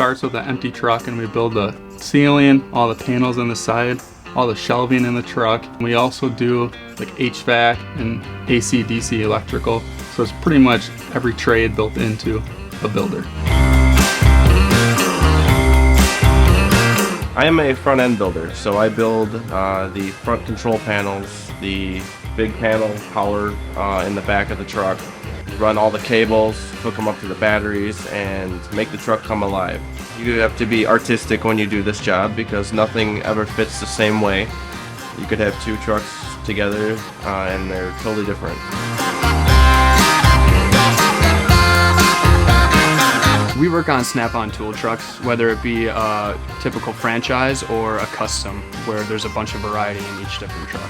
starts with an empty truck and we build the ceiling, all the panels on the side, all the shelving in the truck. We also do like HVAC and AC/DC electrical. So it's pretty much every trade built into a builder. I am a front-end builder, so I build the front control panels, the big panel power in the back of the truck, run all the cables, hook them up to the batteries, and make the truck come alive. You have to be artistic when you do this job because nothing ever fits the same way. You could have two trucks together and they're totally different. We work on Snap-on tool trucks, whether it be a typical franchise or a custom, where there's a bunch of variety in each different truck.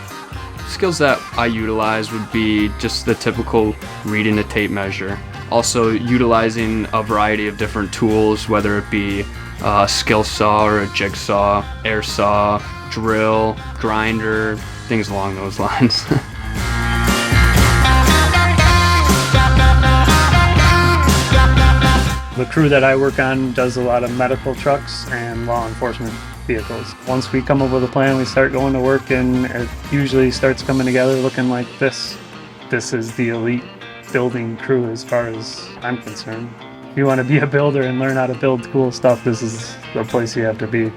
Skills that I utilize would be just the typical reading a tape measure. Also utilizing a variety of different tools, whether it be a skill saw or a jigsaw, air saw, drill, grinder, things along those lines. The crew that I work on does a lot of medical trucks and law enforcement vehicles. Once we come up with a plan, we start going to work, and it usually starts coming together looking like this. This is the elite building crew as far as I'm concerned. If you want to be a builder and learn how to build cool stuff, this is the place you have to be.